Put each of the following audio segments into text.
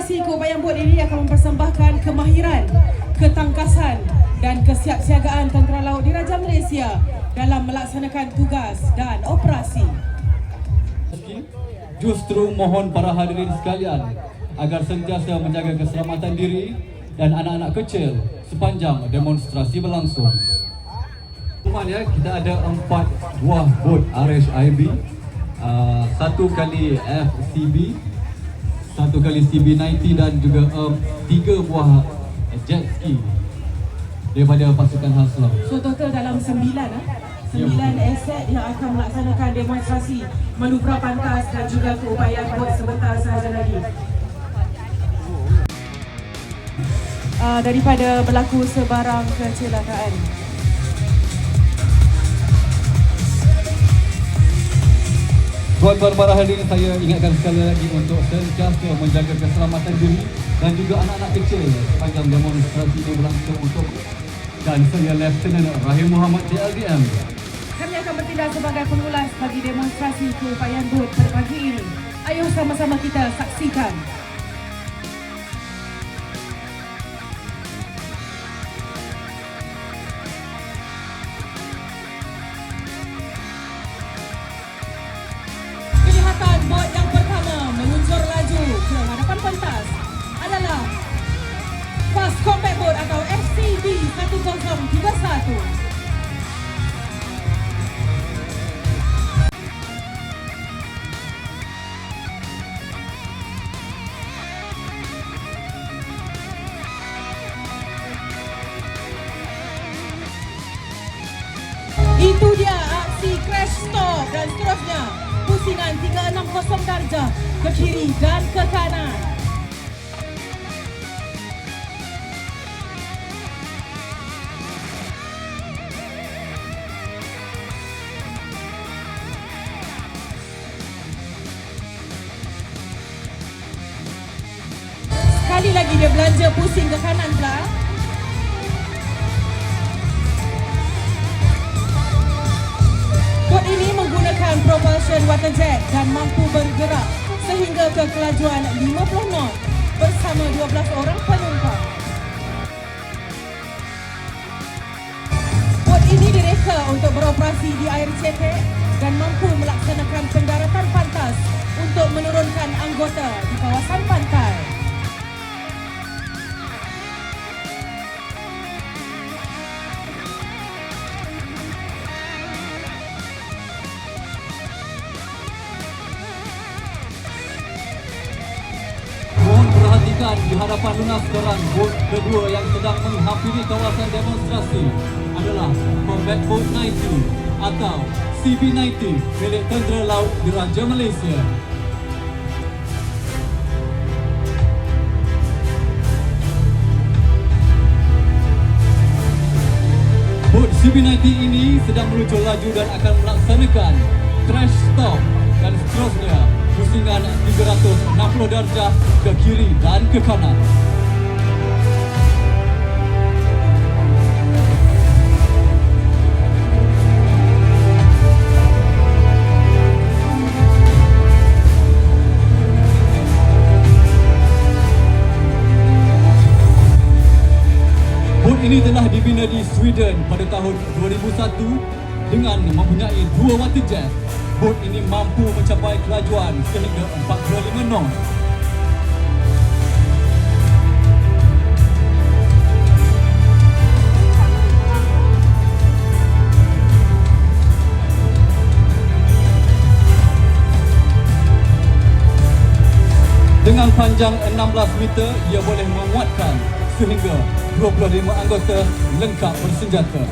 Demonstrasi keupayan bot ini akan mempersembahkan kemahiran, ketangkasan dan kesiapsiagaan Tentera Laut Diraja Malaysia dalam melaksanakan tugas dan operasi. Justru mohon para hadirin sekalian agar sentiasa menjaga keselamatan diri dan anak-anak kecil sepanjang demonstrasi berlangsung. Semuanya kita ada 4 buah bot RHIB, 1 kali FCB, 1 kali CB90 dan juga 3 buah jet ski daripada pasukan Haslam. So total dalam 9 aset yang akan melaksanakan demonstrasi manubra pantas dan juga keupayaan bot sebentar sahaja lagi. Daripada berlaku sebarang kecelakaan. Tuan-tuan para hadirin, saya ingatkan sekali lagi untuk sentiasa menjaga keselamatan diri dan juga anak-anak kecil sepanjang demonstrasi ini berlangsung untuk. Dan saya Lieutenant Rahim Muhammad JLDM. Kami akan bertindak sebagai pengulas bagi demonstrasi keupayaan bot pada pagi ini. Ayuh sama-sama kita saksikan. Bot yang pertama meluncur laju ke hadapan pentas adalah Fast Combat Boat atau FCB 1031. Itu dia aksi crash stop dan seterusnya. Pusingan 360 darjah ke kiri dan ke kanan. Sekali lagi dia belanja pusing ke kanan pula. Bot ini menggunakan propulsion waterjet dan mampu bergerak sehingga ke kelajuan 50 knot bersama 12 orang penumpang. Bot ini direka untuk beroperasi di air cetek dan mampu melaksanakan pendaratan pantas untuk menurunkan anggota di kawasan pantai. Di hadapan lunas korang, bot kedua yang sedang menghampiri kawasan demonstrasi adalah Combat Boat 90 atau CB90 milik Tentera Laut Diraja Malaysia. Bot CB90 ini sedang meluncur laju dan akan melaksanakan crash stop dan seterusnya pusingan 360 darjah ke kiri dan ke kanan. Bot ini telah dibina di Sweden pada tahun 2001 dengan mempunyai 2 waterjet. Bot ini mampu mencapai kelajuan sehingga 45 knot. Dengan panjang 16 meter, ia boleh memuatkan sehingga 25 anggota lengkap bersenjata.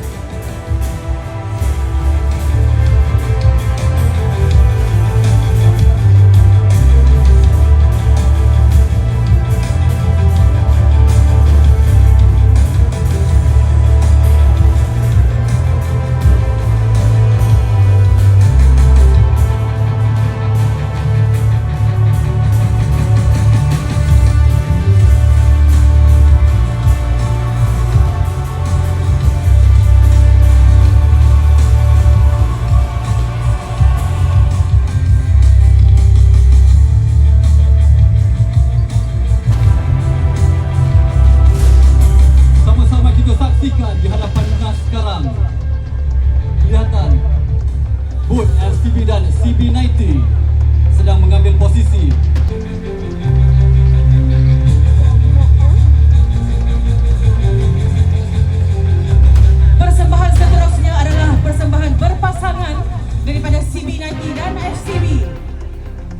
perhatikan di hadapan lunas sekarang. Kelihatan bot FCB dan CB90 sedang mengambil posisi. Persembahan seterusnya adalah persembahan berpasangan daripada CB90 dan FCB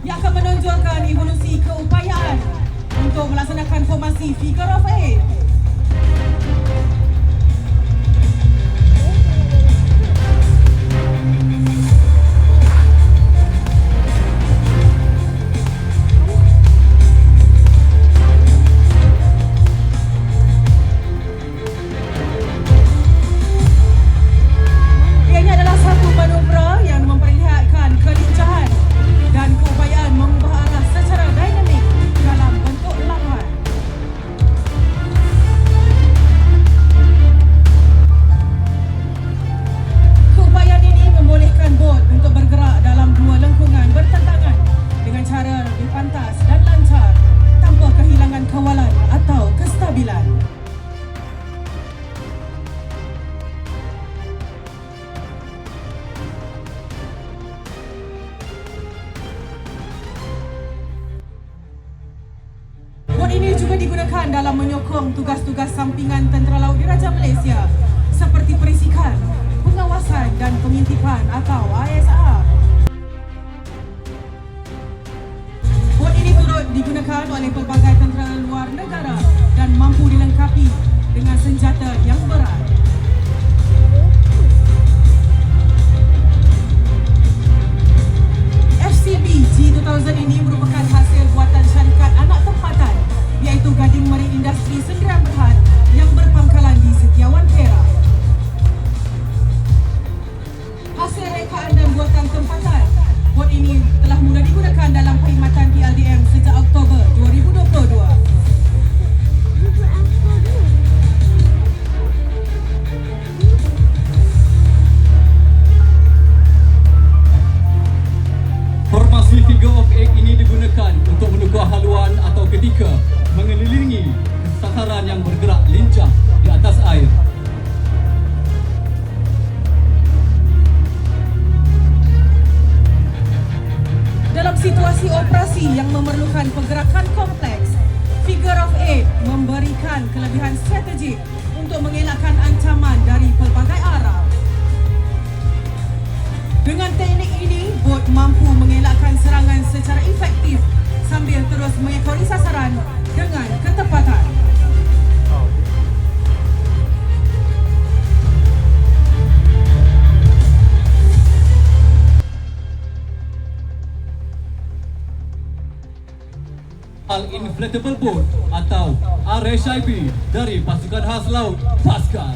yang akan menonjolkan evolusi keupayaan untuk melaksanakan formasi Figure of 8. Ianya adalah satu manubra yang memperlihatkan kelincahan dan keupayaan mengubah arah secara dinamik dalam bentuk lawan. Keupayaan ini membolehkan bot untuk bergerak dalam dua lengkungan bertentangan dengan cara lebih pantas dan lancar tanpa kehilangan kawalan atau kestabilan. Bot ini juga digunakan dalam menyokong tugas-tugas sampingan Tentera Laut Diraja Malaysia seperti perisikan, pengawasan dan pengintipan atau ISR. Bot ini turut digunakan oleh pelbagai tentera luar negara dan mampu dilengkapi dengan senjata yang berat. FCB G2000 ini merupakan hasil buatan syarikat anak tempatan iaitu Gading Marine Industri Sendirian Berhad yang berpangkalan di Setiawan, Perak. Hasil rekaan dan buatan tempatan, bot ini telah mula digunakan dalam perkhidmatan PLDM sejak Oktober 2022. Formasi Figure of 8 ini digunakan untuk menukar haluan atau ketika mengelilingi sasaran yang bergerak lincah di atas air. Dalam situasi operasi yang memerlukan pergerakan kompleks, Figure of 8 memberikan kelebihan strategik untuk mengelakkan ancaman dari pelbagai arah. Dengan teknik ini, bot mampu mengelakkan serangan secara efektif sambil terus mengekori sasaran dengan ketepatan. Inflatable Boat atau RHIB dari Pasukan Khas Laut Paskar.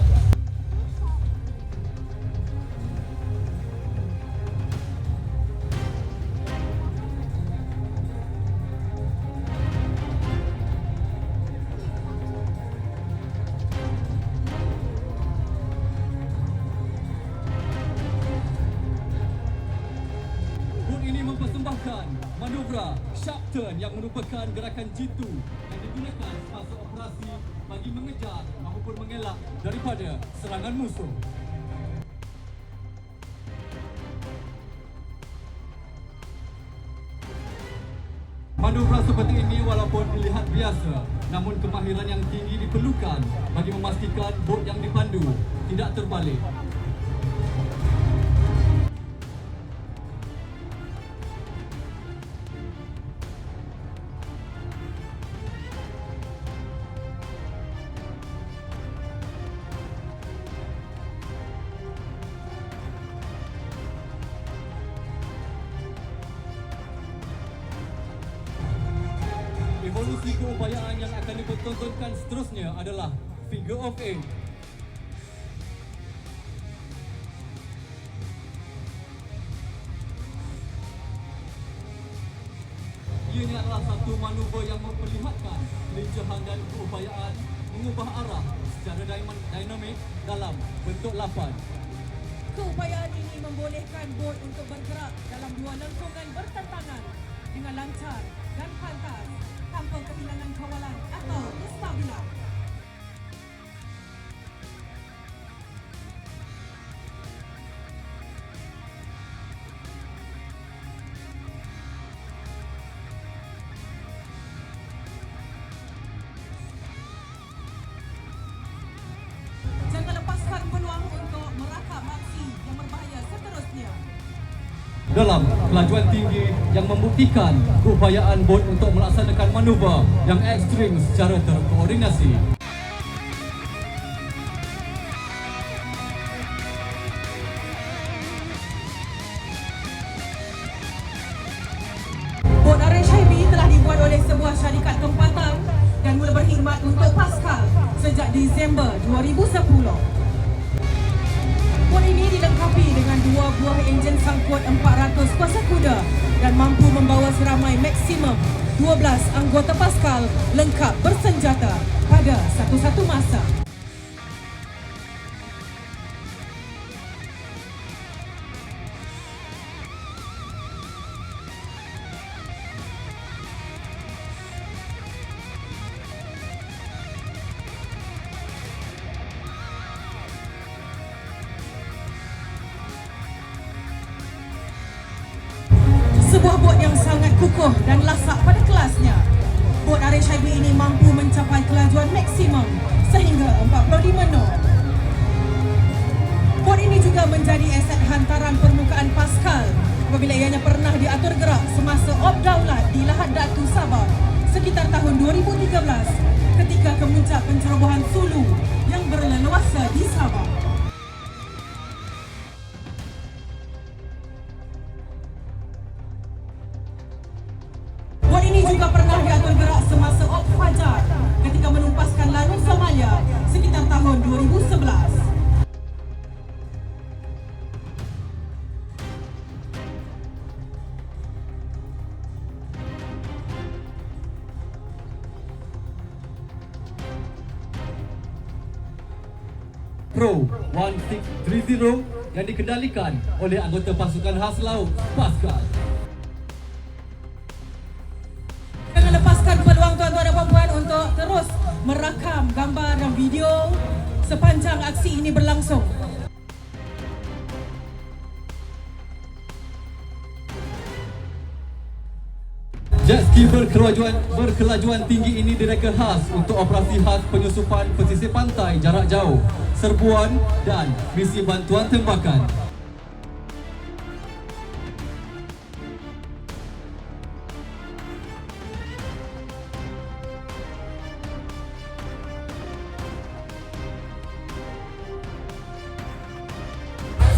Bot ini mempersembahkan manuvra sharp turn yang merupakan gerakan jitu yang digunakan semasa operasi bagi mengejar maupun mengelak daripada serangan musuh. Manuvra seperti ini walaupun dilihat biasa, namun kemahiran yang tinggi diperlukan bagi memastikan bot yang dipandu tidak terbalik. Evolusi keupayaan yang akan dipertontonkan seterusnya adalah Figure of 8. Ianya adalah satu manuver yang memperlihatkan kelincahan dan keupayaan mengubah arah secara dinamik dalam bentuk lapan. Keupayaan ini membolehkan bot untuk bergerak dalam dua lengkungan bertentangan dengan lancar dan pantas tanpa kehilangan kawalan atau kestabilan. dalam kelajuan tinggi yang membuktikan keupayaan bot untuk melaksanakan manuver yang ekstrim secara terkoordinasi. Bot RHIB telah dibuat oleh sebuah syarikat tempatan dan mula berkhidmat untuk Pascal sejak Disember 2010. Bot ini dilengkapi dengan 2 buah enjin sangkut 400 kuasa kuda dan mampu membawa seramai maksimum 12 anggota Pascal lengkap bersenjata pada satu-satu masa. Sebuah bot yang sangat kukuh dan lasak pada kelasnya. Bot RHIB ini mampu mencapai kelajuan maksimum sehingga 45 knot. Bot ini juga menjadi aset hantaran permukaan Pascal apabila ianya pernah diatur gerak semasa op daulat di Lahad Datu Sabah sekitar tahun 2013 ketika kemuncak pencerobohan Sulu yang berleluasa di Sabah. Bot ini juga pernah diatur gerak semasa op Fajar ketika menumpaskan Lanun Somalia sekitar tahun 2011. Pro 1630 yang dikendalikan oleh anggota pasukan khas laut Pascal. Jangan lepaskan peluang tuan-tuan dan puan-puan untuk terus merakam gambar dan video sepanjang aksi ini berlangsung. Jet ski berkelajuan tinggi ini direka khas untuk operasi khas penyusupan pesisir pantai jarak jauh, serbuan dan misi bantuan tembakan.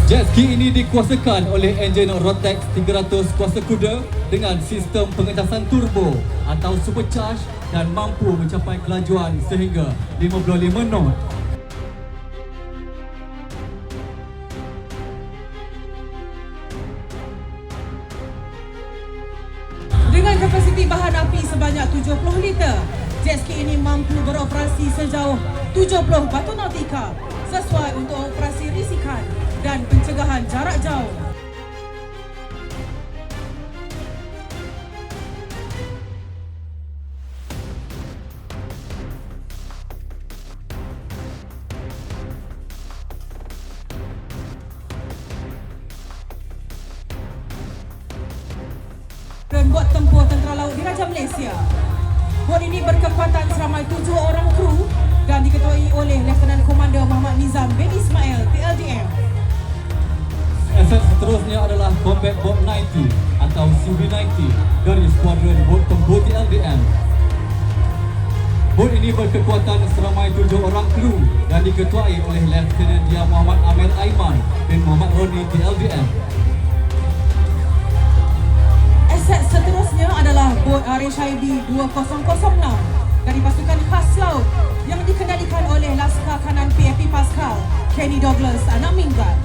Jet ski ini dikuasakan oleh enjin Rotax 300 kuasa kuda dengan sistem pengecasan turbo atau supercharge dan mampu mencapai kelajuan sehingga 55 knot. Dengan kapasiti bahan api sebanyak 70 liter, jet ski ini mampu beroperasi sejauh 70 batu nautika sesuai untuk operasi risikan dan pencegahan jarak jauh. Dan bot tempur Tentera Laut Diraja Malaysia. Bot ini berkekuatan seramai 7 orang kru dan diketuai oleh Lieutenant Komander Muhammad Nizam bin Ismail TLDM. Aset seterusnya adalah Combat Boat 90 atau CB90 dari Skuadron Bot Tempur TLDM. Bot ini berkekuatan seramai 7 orang kru dan diketuai oleh Lieutenant Dia Muhammad Amir Aiman bin Muhammad Roni TLDM. Aset seterusnya adalah bot RHIB 2006 dari pasukan khas laut yang dikendalikan oleh Laskar Kanan PAP Pascal, Kenny Douglas anak Minggat.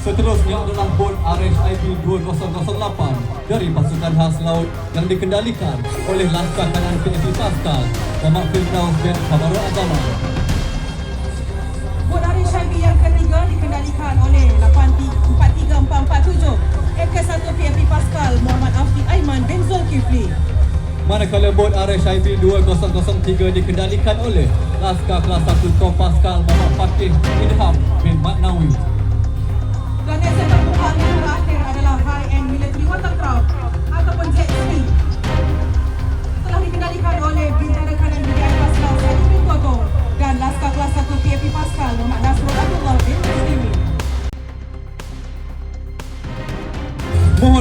Seterusnya adalah bot RHIB 2008 dari pasukan khas laut yang dikendalikan oleh Laskar Kanan PAP Pascal, Muhammad Firdaus bin Kamarul Agama. Bot RHIB yang ketiga dikendalikan oleh 43447 Eka 1 PAP Pascal, Muhammad Afiq Aiman bin Zulkifli. Manakala bot RHIB 2003 dikendalikan oleh Laskar Kelas 1 Kom Pascal, Muhammad Fakih Idham bin Matnawi. Dan aset permukaan yang terakhir adalah high-end military watercraft ataupun jet ski. Telah dikendalikan oleh Bintara Kanan BDI Pascal Sadi bin Toto dan Laskar Kelas 1 PAP Pascal, Muhammad Nasrul Abdullah bin Muslimi.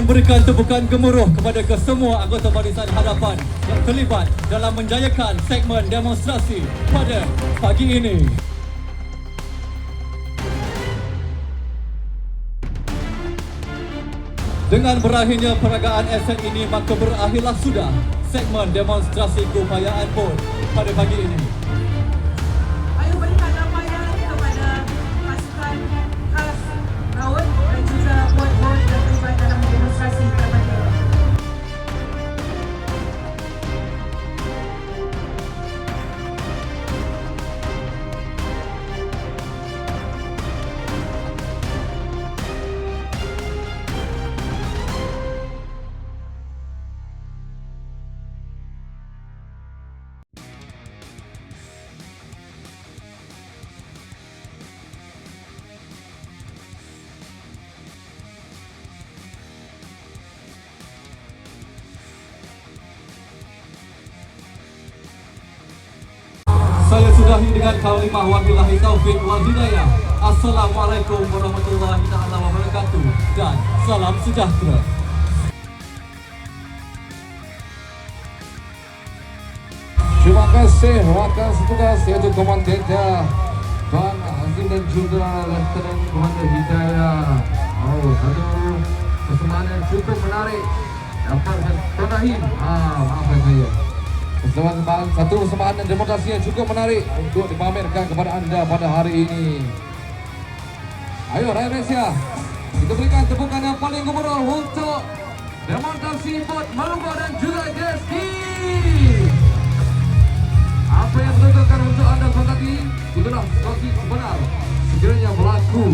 Mohon berikan tepukan gemuruh kepada kesemua anggota Barisan Harapan yang terlibat dalam menjayakan segmen demonstrasi pada pagi ini. Dengan berakhirnya peragaan aset ini, maka berakhirlah sudah segmen demonstrasi keupayaan PUN pada pagi ini. Ayo berikan ramaian kepada pasukan khas laut dan juga bot-bot yang terlibat dalam demonstrasi pada pagi ini. Saya sudahi dengan kalimah wabillahi taufiq wal hidayah. Assalamualaikum warahmatullahi taala wabarakatuh dan salam sejahtera. Terima kasih rakan setugas yaitu Komandannya Tuan Azim dan juga Lieutenant Komandan Hidayah. Satu persembahan yang cukup menarik dapat Tuan Rahim. Maafkan saya. Satu persembahan dan demonstrasi yang cukup menarik untuk dipamerkan kepada anda pada hari ini. Ayo rakyat Malaysia, kita berikan tepukan yang paling gemuruh untuk demonstrasi bot Maluku dan juga Jeski. Apa yang dilakukan untuk anda tadi itulah situasi sebenar sekiranya berlaku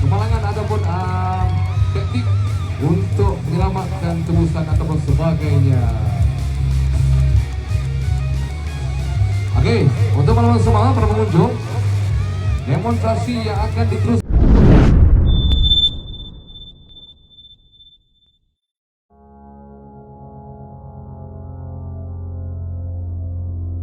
kemalangan ataupun taktik untuk menyelamatkan tebusan ataupun sebagainya. Okey, untuk malam semua para pengunjung, demonstrasi yang akan diteruskan